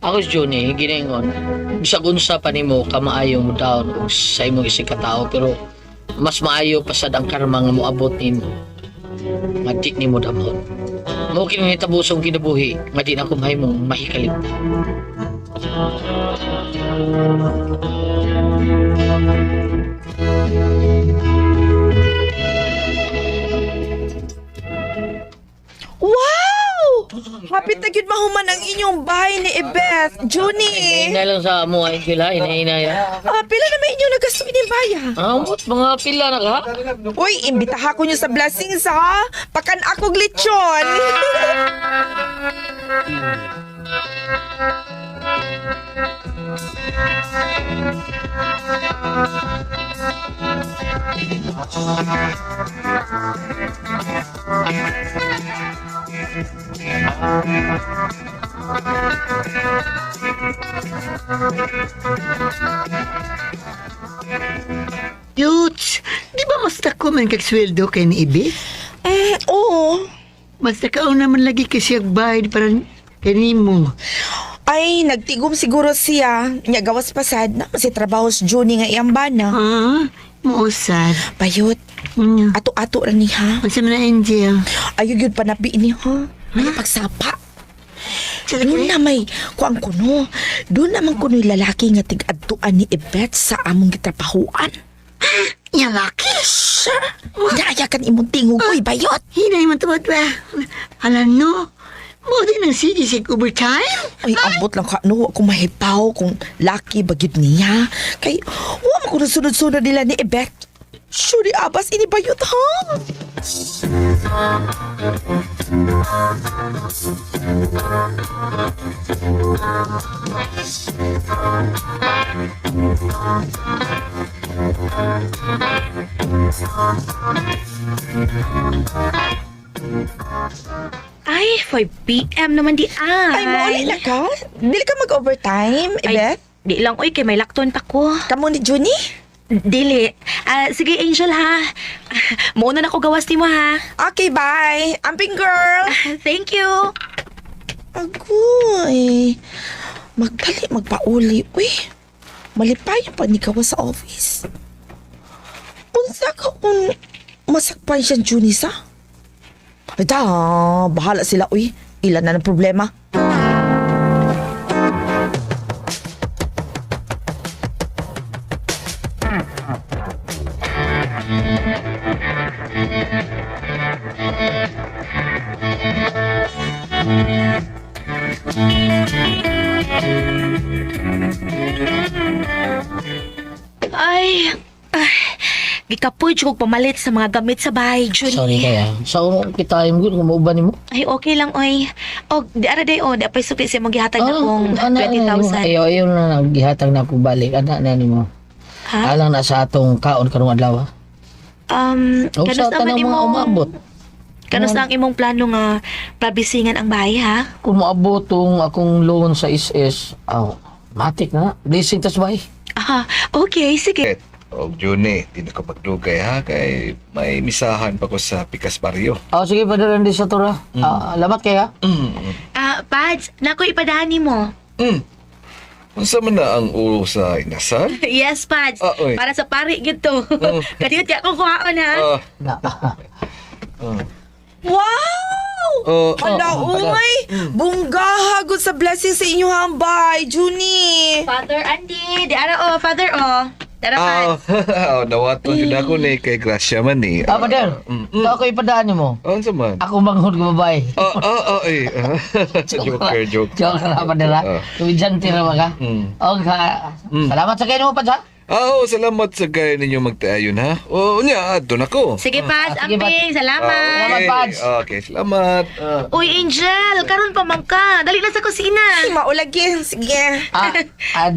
Ako si Johnny, giningon. Bisag unsa pa nimo ka maayo mo daw sa imong isig ka tao pero mas maayo pa sad ang karma nga moabot nimo. Nga di nimo damhon. Mao kini tabusong kinabuhi nga di na ko mahimong mahikalit. Wow! Hapit na gyud mahuman ang inyong bahay ni Ebeth, Junie. Hinahinay lang sa amo ay sila, hinahinay. Pila na may inyong nagasto inyong baya? Amot mga pila na ka? Uy, imbitaha ko nyo sa blessings ha. Pakan akog lechon. Yuts, di ba mas tako man kagsweldo kay ni Ibi? Oo. Mas takaw naman lagi kasi ang bayad para kanimo. Ay, nagtigom siguro siya. Nya gawas pasad na kasi trabaho si Junie nga iyang bana. Ah, mausad. Bayot, ato-ato ra ni ha. Masa man na, Angel? Ayaw yun panabi ni ha. May pagsapa. Doon na may kuang kuno. Doon naman kuno yung lalaki nga tig-adtuan ni Ebeth sa among gitrapahuan. Yang laki? Daya kan imong tingog, uy, bayot. Hinay man tawad ba? Alam no, mo din ang sige sig overtime? Ay, abot lang ka, no, kung mahipaw, kung laki bagid niya. Kay, huwag mo kung sunod-sunod nila ni Ebeth. Sure, abas, ini bayot, ha? Ay, 5 p.m. naman di ay. Ay, mauli na ka? Dili ka mag-overtime, Ebeth? Di lang, oy, kay may lakton pa ko. Kamu ni Junie? Dili. Sige, Angel, ha. Muna na ko gawas ni mo, ha. Okay, bye. Amping girl. Thank you. Agoy. Magbalik, magpauli. Uy, malipayo pa ni kawa sa office. Unsa ka kung masakpan siya Junie sa? Ita, bahala sila, uy. Ilan na ng problema. Ay, gikapoy jud kog pamalit sa mga gamit sa bahay, Jun. Sorry kaya. Sa unong kita yung good kung mauban mo. Ay, okay lang, oy. O, di ara day, di apay supi siya maghihatag na kong Ano, 20,000. ayaw na naghihatag na ako balik. Anak na ni mo. Ha? Alang na sa atong kaon karong adlaw. O Kanus sa tanang mga umabot. Kanus na ang imong plano nga pabisingan ang bahay, ha? Kung maabot tong akong loan sa SS, matik na. Blessing tas bay. Okay, sige. O Juni, di na ko magdugay ha, kay may misahan pa ko sa Pikas Barrio. Sige, padalan din sa tura. Lamat kaya. Pads, nako ipadani mo. Unsa man na ang ulo sa inasal? Yes, Pads. Oy. Para sa pari gito. Kadiyot ya kong kuhaon, ha? Wow! Hala, padal. uy! Bunggahagod sa blessing sa inyong hambay, Junie! Father Andy, di ara Father Tara, Pads. Nawaton yun ako ni kay Gracia man ni. Padal. Ito ako ipadaan niyo mo. Unsa man? Ako manghod ko babae. Eh. Joker. Joke na padala. Tuwidyan tira mga. Salamat sa kayo mo, Pads, ha? Salamat sa gaya ninyo magtaayon ha. Nya, doon ako. Sige, Pads. Sige, Amping. Salamat. Salamat, Pads. Okay, salamat. Uy, Angel. Karon pa man ka. Dali na sa Ay, kusina. maulagi. Sige.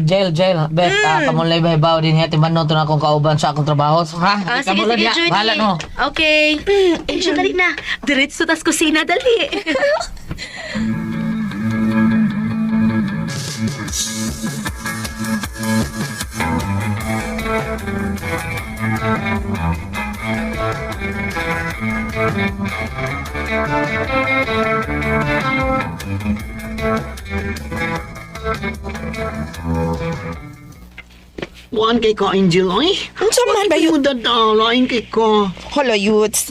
Jail. Bet, kamulay ba ibaw din hati manoto na akong kauban sa akong trabaho. Ha? Sige, Judy. Bahala no. Okay. Angel, dali na. Diretso tas kusina. Dali. Buwan kay ka, Angel, ay. Unsa man ba Bakit yun? mo dadalain kay ka? Hala, Yuts.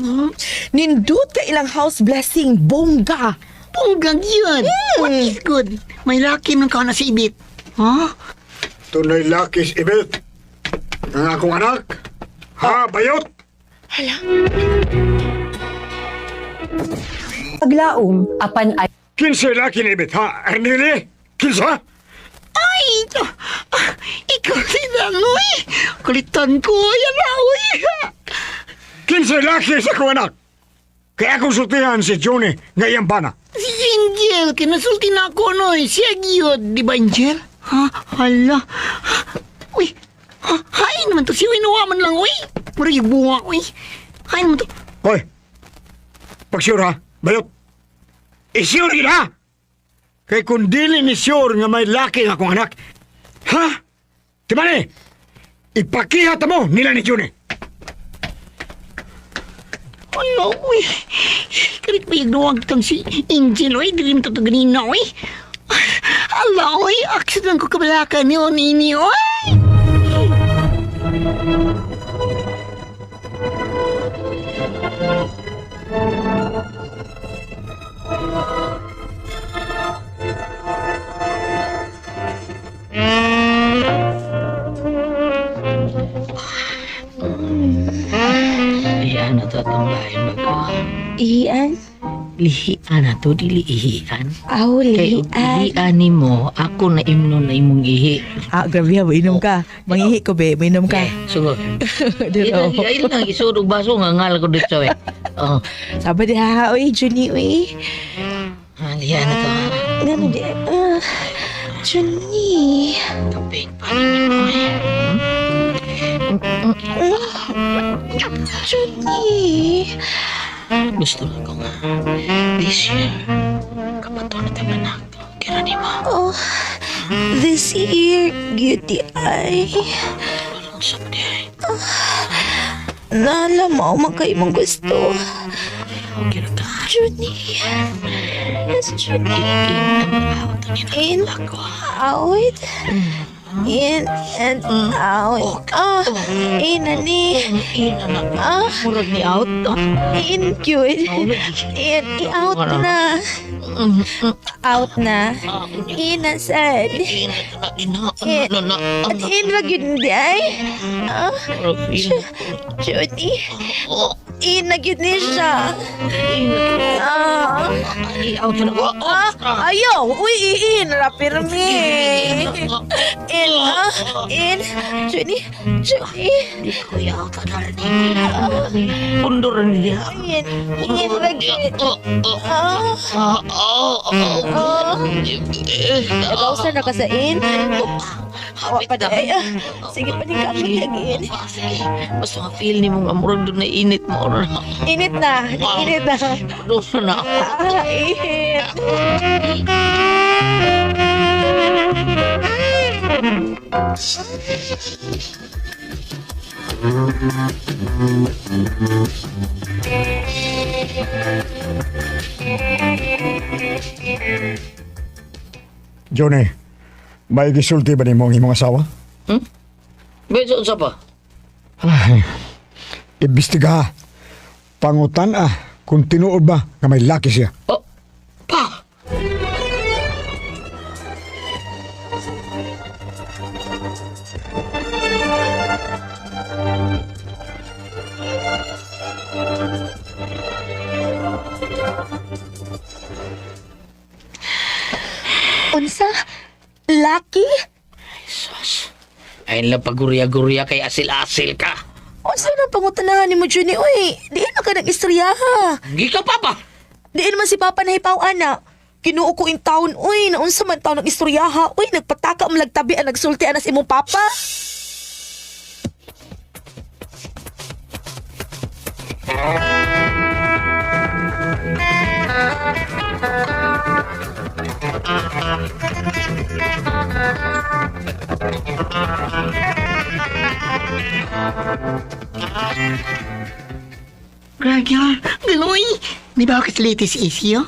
Nindot ka ilang house blessing, bongga. Punggang yun. What is good? May laki man ka na si Ibit. Ha? Tunay lakis ibit. Ang akong anak. Ha, bayot? Paglaom, apan ay Kinsa laki ni ibit, ha? Ernili? Kinsa? Ay, ikaw si Danoy. Kulitan ko, yan na, uy. Kinsa laki sa akong anak? Kaya akong sultihan si Johnny ngayang bana. Si Angel, kinasulti na ako, noy. Siya giyod, di ba, Angel? Ha? Hala. Uy, hain naman to. Si Winuwaman lang, uy. Mura yung bunga, uy. Hain naman to. Hoy, pag-sure ha, bayot. I-sure kita! Kay kung dili ni sure nga may laki nga akong anak, ha? Timani, ipakihata mo nila ni Johnny. Hala, uy. Kalit pa yung duwag tang si Angel, uy. Dili mo to ganina, uy. Hala, uy. Accident ko kabalakan niyo, nini, uy. Iyan na to tambahin bago. Ian? Lihian na to, dili ihian. Aw, Kay ihian ni mo, ako na imno na imong ihi. Grabe ha, inom ka. Mangihi ko, be. Mainom ka. Sugod. Dito. Ay lang, isurog baso, nga ngal ko dito eh. Oh, Sabi di ha, uy, Junie, uy. lihian na to. Ano di? Junie. Kaping pa rin mo eh. Junie. Gusto lang ko nga. This year, kapato na tayo anak. Kira ni mo. Oh, this year, beauty ay. Walang sabdi ay. Nala mo, magkay mong gusto. Kira ka. Junie. Yes, Junie. In ako. Out. In and out. In ani. Murag ni out. In good. In out na. Out na. In na sad. At in wag yun di ay. Judy. In na yun ni siya. Ayaw. Uy, in. Rapirmi. In. Judy. Judy. Di ko yaw kadal ni. Punduran niya. In lagi. Nagausan na ka sa in. Awa pa na. Sige pa din ka magiging. Sige. Basta ma-feel ni mong amurag doon na init mo. Init na. Init na. Doon na. Init. Johnny, may gisulti ba ni mo ang imong asawa? Beso sa pa? Ay, imbestiga. Pangutan kung tinuod ba nga may laki siya. Oh, pa! Unsa? Lucky? Sus. Ayun lang pagurya-gurya kay asil-asil ka. Unsa na pangutanahan ni mo, Junie? Uy, diin na ka nag-istorya ha. Hindi ka pa ba? Diin man si Papa na hipaw, ana. Kinuo ko in taon, uy, naunsa man taon nag-istorya ha. Uy, nagpataka ang lagtabi ang nagsulti anas imong Papa. Gragyar, Ganoy. Di ba ako sa latest issue?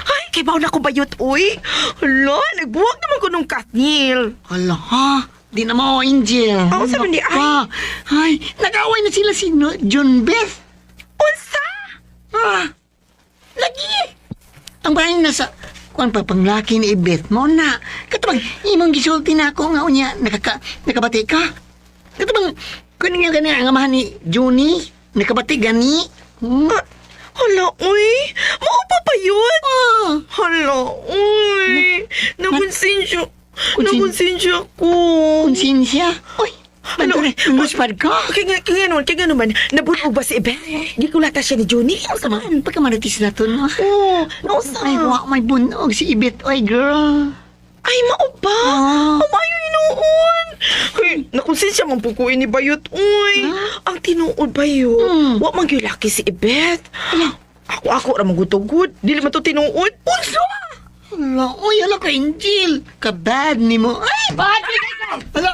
Ay, kay baon ako bayot, uy. Hala, nagbuwag naman man ko nung Kathniel. Hala, ha? Di na mo, Angel. Ako sabi ni Pa. Ay, nag-away na sila si John Beth. Unsa? Ah, lagi. Ang bahay nasa kuan pa panglaki ni Beth mo na. Katubang imong gisulti na ako nga unya nakabati ka. Katubang kunin nga gani ang amahan ni Juni nakabati gani. Hala, uy. Maupa pa yun. Ah, Hala, uy. Nakonsensya. Nakonsensya ko. konsensya. Uy, Ano? Muspad ka. Kaya naman, nabulog ba si Ibe? Gikulata siya ni Juni? Pagkamaritis na to, no? Oo, nausa. Ay, wa, may bunog si Ibet. Oy, girl. Ay, maupa. Amayo inuon. Ay, nakonsensya man po ko ini Bayot, uy. Ang tinuod Bayot. Wa man gyud laki si Ibet. Ako ramang gutugod. Dili man to tinuod. Unsa? Hala, uy, hala ka, Angel. Kabad ni mo. Ay, bad ni ka. Hala,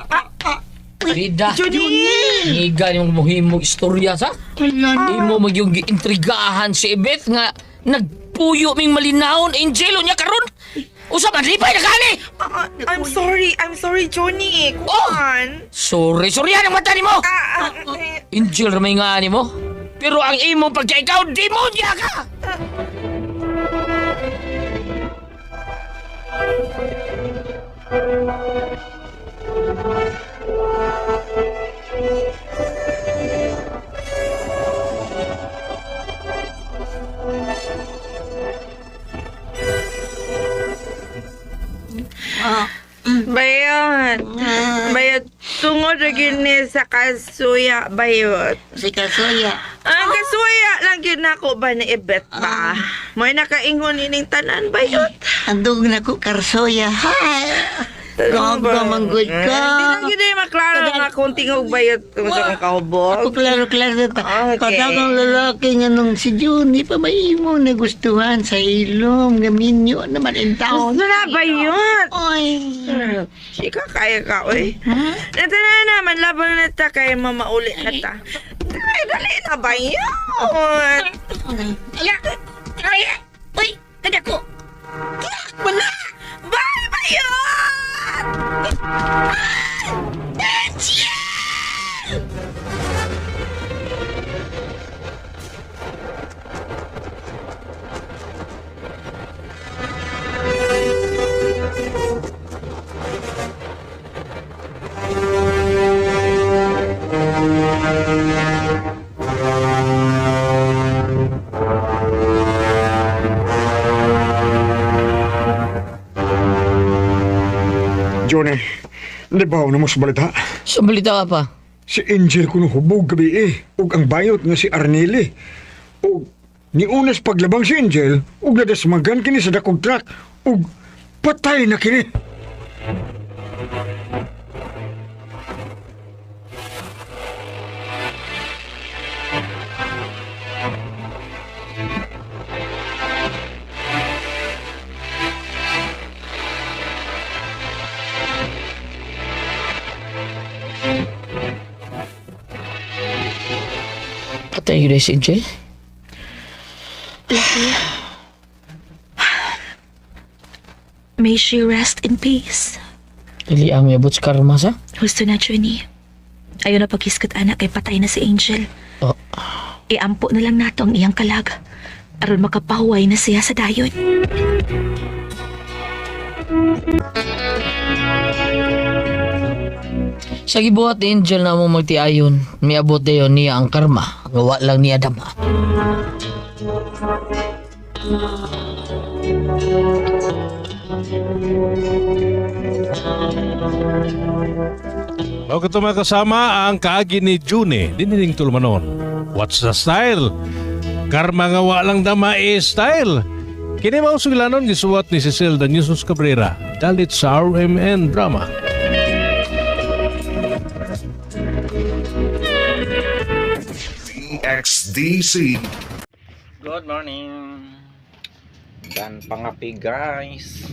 Rida, Juni! higa yung muhimong istorya sa. hala, Imo magyong giintrigahan si Ibet nga nagpuyo ming malinawon Angel unya karon. Usap man lipay na kani. I'm sorry, Johnny. Kuan. Sorry ang mata nimo. Angel ramay nga nimo. Pero ang imong pagka ikaw demonya ka. Bayot. Bayot. Tungod na gini sa kasuya, Bayot. si Kasuya. Ang kasuya lang yun ako ba ni Ibet ba? May nakaingon ining tanan, Bayot. Andog na ko, Karsoya. Hi. Gaga, manggod ka. Hindi lang yun maklaro nga kung tingog Bayot kung sa kong kahubog. Ako klaro-klaro ta. Okay. Katagang lalaki nga nung si Juni pa may mo nagustuhan sa ilong. Gaminyo naman ang tao. Ano na, Bayot? Oy. Sika, kaya ka, uy. Ito na naman, laban na ta kay mamauli na ta. Dali na, Bayot. Ala. Ay. Uy. Kada ko. Wala. Bye, Bayot! Johnny, libaw na mo sa balita. Sa balita ka pa. Si Angel kuno hubog gabi ug ang bayot nga si Arneli. Ug ni unas paglabang si Angel ug nadasmagan kini sa dakong truck ug patay na kini. Patay yun si Angel. May she rest in peace. Dili ang may abot sa karma sa. Gusto na, Johnny. Ayaw na pagkiskat anak kay patay na si Angel. Oh. Iampo na lang nato ang iyang kalag. Aron makapahuway na siya sa dayon. Sa gibuhat ni Angel na mo magtiayon, may abot dayon niya ang karma. Gawa lang niya dama. O kato mga kasama ang kaagi ni June dinining tulmanon. What's the style? Karma nga walang dama style. Kini mao sugilanon gisuwat ni Cecil Daniusos Cabrera dalit sa RMN drama. XDC. Good morning. Dan pangapi guys.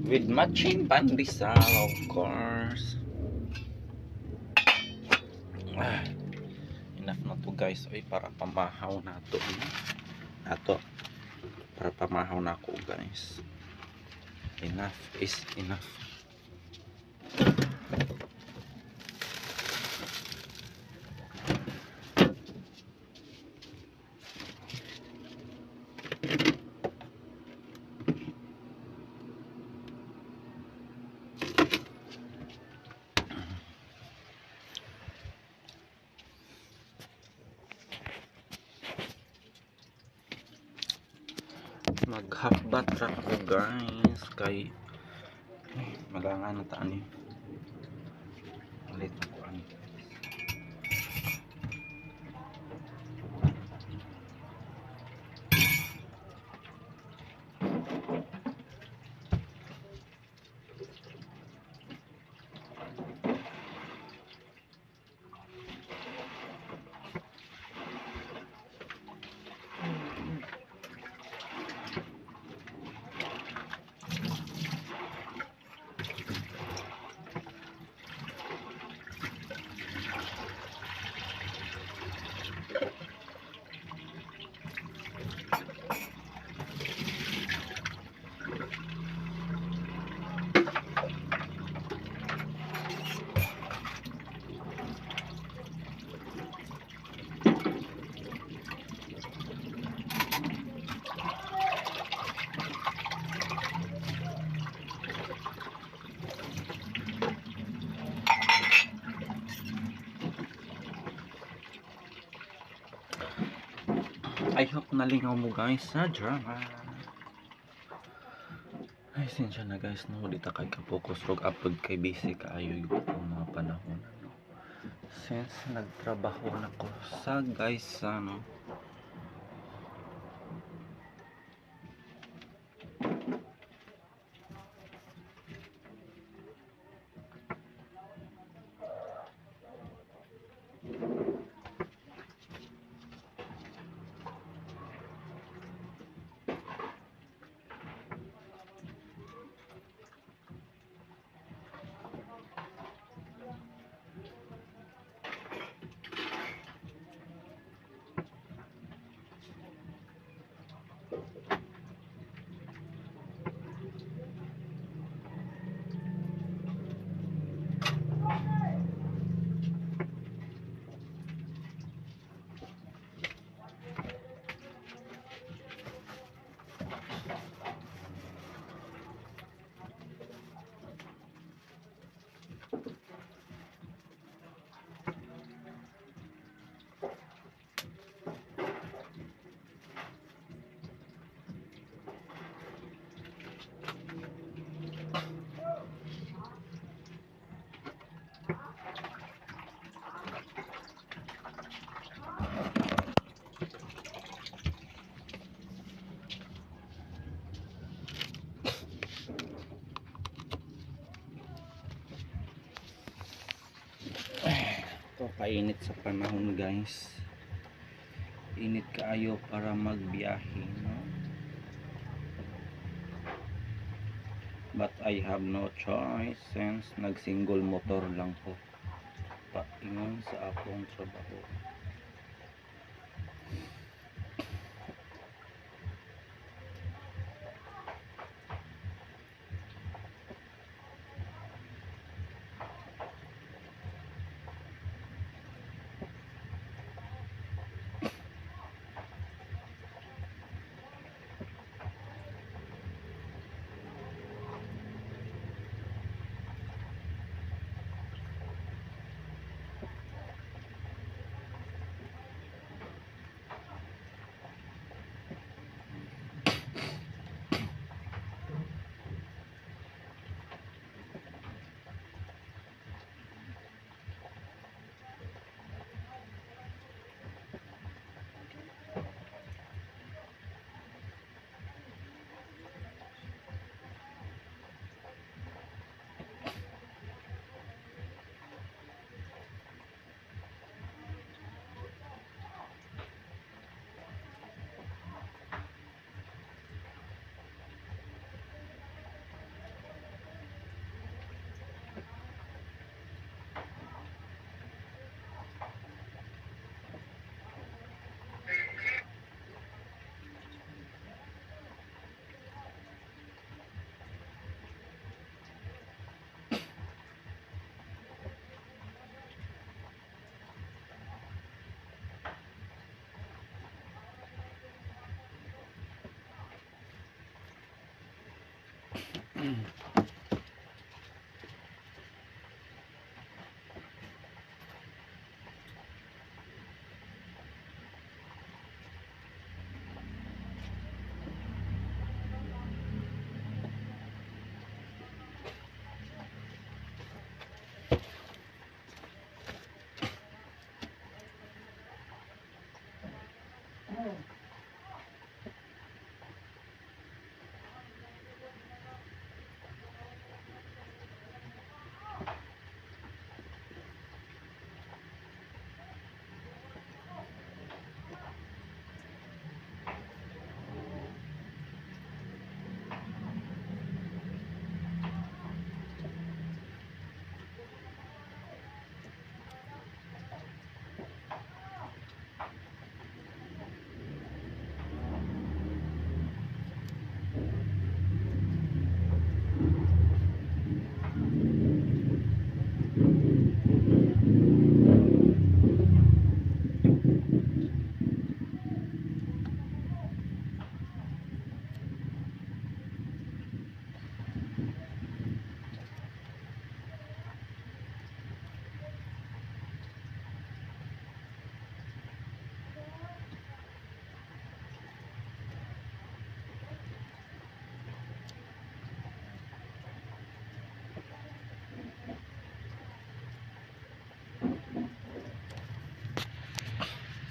With matching pandesal of course. Enough na to guys. Oy, para pamahaw na to. Ato. Para pamahaw na ako guys. Enough is enough. Maghabat ra ko guys kay malangan na taan ni ulit ako ani. I hope nalingaw mo guys sa drama. Ay, sinsya na guys, no, di ta kay kapokus rog upload kay busy kaayo yung mga panahon. No? Since nagtrabaho na ko sa guys sa no, kainit sa panahon guys, init kaayo para magbiyahe, no? But I have no choice since nag-single motor lang po paingon sa akong trabaho.